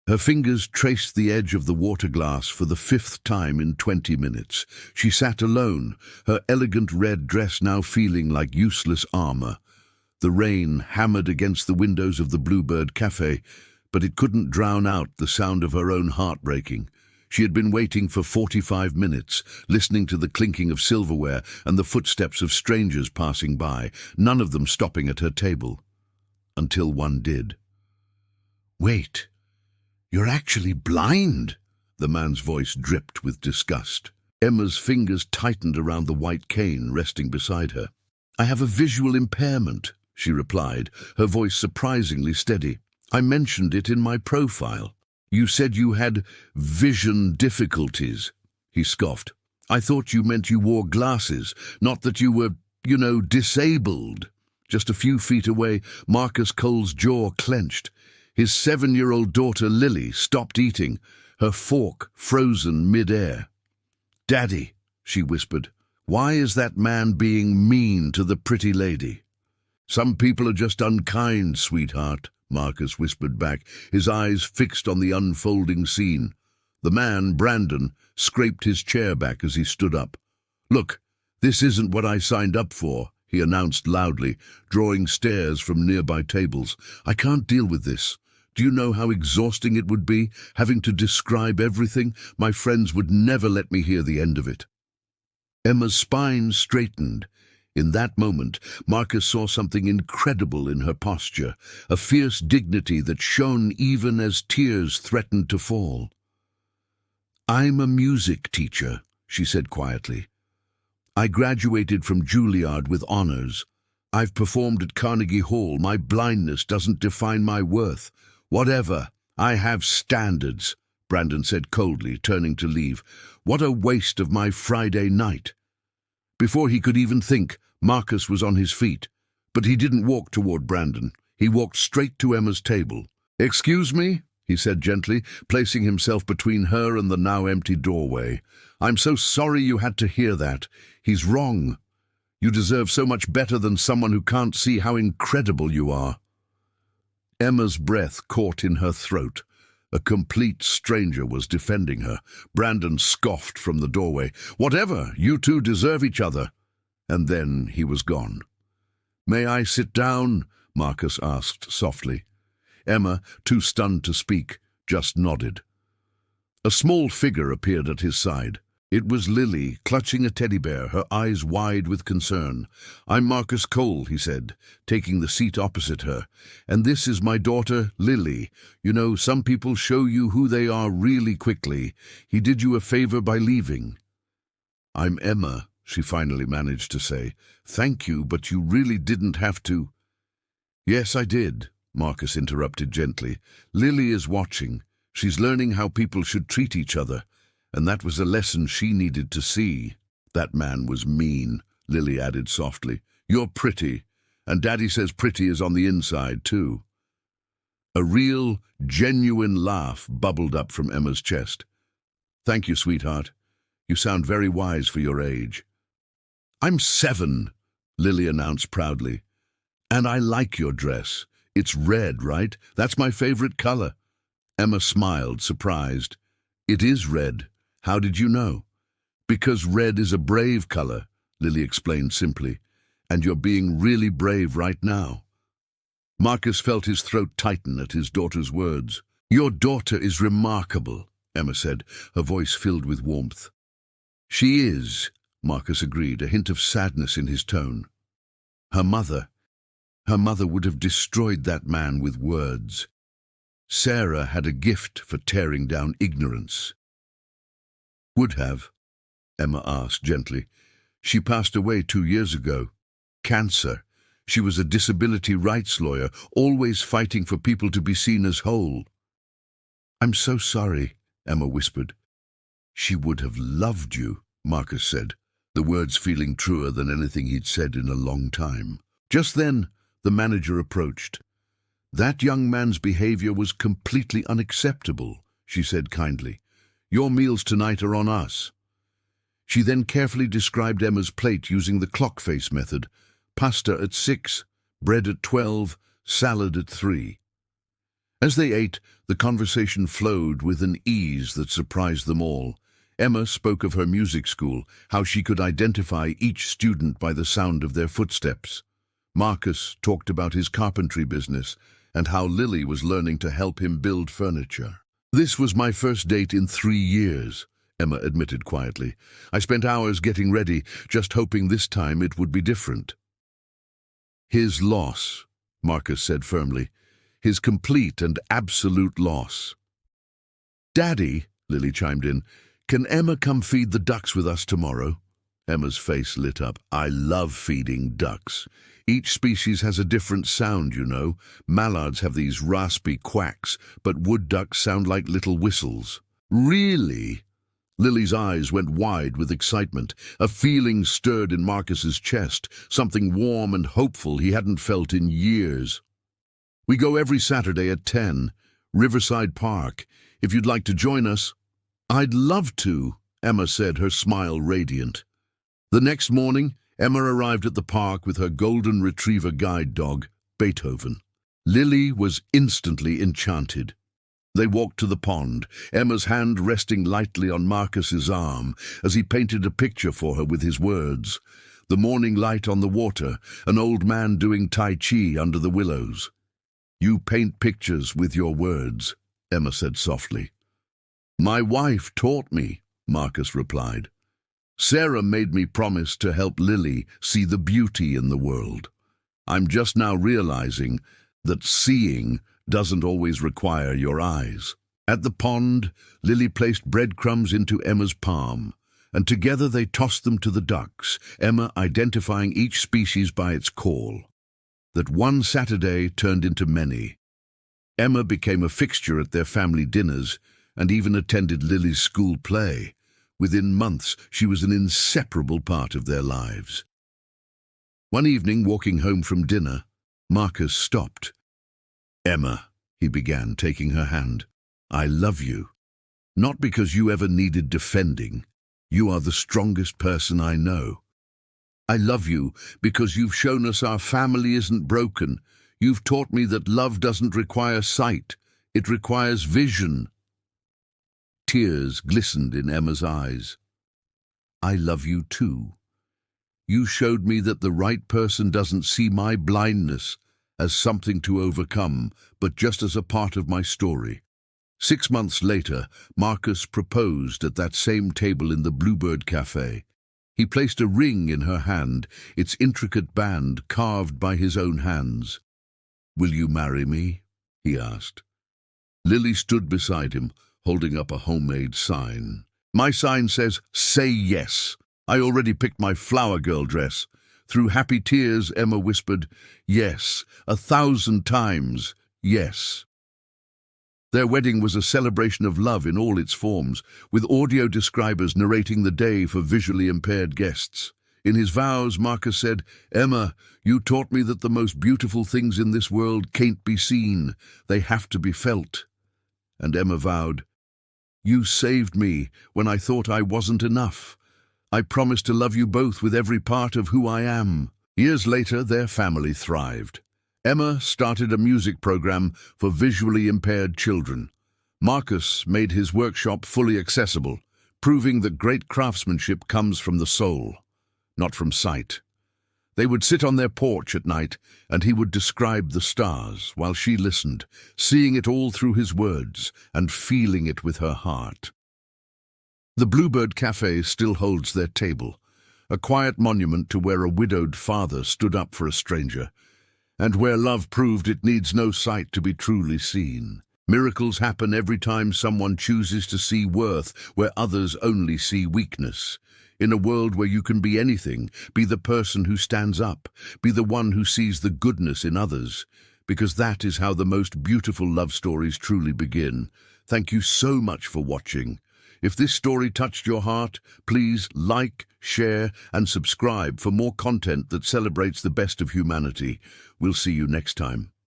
Her fingers traced the edge of the water glass for the 5th time in 20 minutes. She sat alone, her elegant red dress now feeling like useless armor. The rain hammered against the windows of the Bluebird Cafe, but it couldn't drown out the sound of her own heart breaking. She had been waiting for 45 minutes, listening to the clinking of silverware and the footsteps of strangers passing by, none of them stopping at her table. Until one did. "Wait, you're actually blind!" The man's voice dripped with disgust. Emma's fingers tightened around the white cane resting beside her. "I have a visual impairment," she replied, her voice surprisingly steady. "I mentioned it in my profile." "You said you had vision difficulties," he scoffed. "I thought you meant you wore glasses, not that you were, disabled." Just a few feet away, Marcus Cole's jaw clenched. His 7-year-old daughter Lily stopped eating, her fork frozen mid-air. "Daddy," she whispered, "why is that man being mean to the pretty lady?" "Some people are just unkind, sweetheart," Marcus whispered back, his eyes fixed on the unfolding scene. The man, Brandon, scraped his chair back as he stood up. "Look, this isn't what I signed up for," he announced loudly, drawing stares from nearby tables. "I can't deal with this. Do you know how exhausting it would be, having to describe everything? My friends would never let me hear the end of it." Emma's spine straightened. In that moment, Marcus saw something incredible in her posture, a fierce dignity that shone even as tears threatened to fall. "I'm a music teacher," she said quietly. "I graduated from Juilliard with honors. I've performed at Carnegie Hall. My blindness doesn't define my worth. Whatever, I have standards," Brandon said coldly, turning to leave. "What a waste of my Friday night." Before he could even think, Marcus was on his feet. But he didn't walk toward Brandon. He walked straight to Emma's table. "Excuse me," he said gently, placing himself between her and the now empty doorway. "I'm so sorry you had to hear that. He's wrong. You deserve so much better than someone who can't see how incredible you are." Emma's breath caught in her throat. A complete stranger was defending her. Brandon scoffed from the doorway. "Whatever, you two deserve each other." And then he was gone. "May I sit down?" Marcus asked softly. Emma, too stunned to speak, just nodded. A small figure appeared at his side. It was Lily, clutching a teddy bear, her eyes wide with concern. "I'm Marcus Cole," he said, taking the seat opposite her. "And this is my daughter, Lily. You know, some people show you who they are really quickly. He did you a favor by leaving." "I'm Emma," she finally managed to say. "Thank you, but you really didn't have to." "Yes, I did," Marcus interrupted gently. "Lily is watching. She's learning how people should treat each other. And that was a lesson she needed to see." "That man was mean," Lily added softly. "You're pretty, and Daddy says pretty is on the inside, too." A real, genuine laugh bubbled up from Emma's chest. "Thank you, sweetheart. You sound very wise for your age." "I'm 7, Lily announced proudly. "And I like your dress. It's red, right? That's my favorite color." Emma smiled, surprised. "It is red. How did you know?" "Because red is a brave color," Lily explained simply. "And you're being really brave right now." Marcus felt his throat tighten at his daughter's words. "Your daughter is remarkable," Emma said, her voice filled with warmth. "She is," Marcus agreed, a hint of sadness in his tone. Her mother would have destroyed that man with words. Sarah had a gift for tearing down ignorance." "Would have?" Emma asked gently. "She passed away 2 years ago. Cancer. She was a disability rights lawyer, always fighting for people to be seen as whole." "I'm so sorry," Emma whispered. "She would have loved you," Marcus said, the words feeling truer than anything he'd said in a long time. Just then, the manager approached. "That young man's behavior was completely unacceptable," she said kindly. "Your meals tonight are on us." She then carefully described Emma's plate using the clock face method. Pasta at 6, bread at 12, salad at 3. As they ate, the conversation flowed with an ease that surprised them all. Emma spoke of her music school, how she could identify each student by the sound of their footsteps. Marcus talked about his carpentry business and how Lily was learning to help him build furniture. "This was my first date in 3 years," Emma admitted quietly. "I spent hours getting ready, just hoping this time it would be different." "His loss," Marcus said firmly. "His complete and absolute loss." "Daddy," Lily chimed in, "can Emma come feed the ducks with us tomorrow?" Emma's face lit up. "I love feeding ducks. Each species has a different sound, you know. Mallards have these raspy quacks, but wood ducks sound like little whistles." "Really?" Lily's eyes went wide with excitement. A feeling stirred in Marcus's chest, something warm and hopeful he hadn't felt in years. "We go every Saturday at 10, Riverside Park. If you'd like to join us." "I'd love to," Emma said, her smile radiant. The next morning, Emma arrived at the park with her golden retriever guide dog, Beethoven. Lily was instantly enchanted. They walked to the pond, Emma's hand resting lightly on Marcus's arm as he painted a picture for her with his words. The morning light on the water, an old man doing Tai Chi under the willows. "You paint pictures with your words," Emma said softly. "My wife taught me," Marcus replied. "Sarah made me promise to help Lily see the beauty in the world. I'm just now realizing that seeing doesn't always require your eyes." At the pond, Lily placed breadcrumbs into Emma's palm, and together they tossed them to the ducks, Emma identifying each species by its call. That one Saturday turned into many. Emma became a fixture at their family dinners and even attended Lily's school play. Within months, she was an inseparable part of their lives. One evening, walking home from dinner, Marcus stopped. "Emma," he began, taking her hand, "I love you. Not because you ever needed defending. You are the strongest person I know. I love you because you've shown us our family isn't broken. You've taught me that love doesn't require sight. It requires vision." Tears glistened in Emma's eyes. "I love you too. You showed me that the right person doesn't see my blindness as something to overcome, but just as a part of my story." 6 months later, Marcus proposed at that same table in the Bluebird Cafe. He placed a ring in her hand, its intricate band carved by his own hands. "Will you marry me?" he asked. Lily stood beside him, holding up a homemade sign. "My sign says, 'Say yes.' I already picked my flower girl dress." Through happy tears, Emma whispered, "Yes, 1,000 times, yes." Their wedding was a celebration of love in all its forms, with audio describers narrating the day for visually impaired guests. In his vows, Marcus said, "Emma, you taught me that the most beautiful things in this world can't be seen. They have to be felt." And Emma vowed, "You saved me when I thought I wasn't enough. I promise to love you both with every part of who I am." Years later, their family thrived. Emma started a music program for visually impaired children. Marcus made his workshop fully accessible, proving that great craftsmanship comes from the soul, not from sight. They would sit on their porch at night, and he would describe the stars while she listened, seeing it all through his words and feeling it with her heart. The Bluebird Cafe still holds their table, a quiet monument to where a widowed father stood up for a stranger, and where love proved it needs no sight to be truly seen. Miracles happen every time someone chooses to see worth where others only see weakness. In a world where you can be anything, be the person who stands up, be the one who sees the goodness in others, because that is how the most beautiful love stories truly begin. Thank you so much for watching. If this story touched your heart, please like, share, and subscribe for more content that celebrates the best of humanity. We'll see you next time.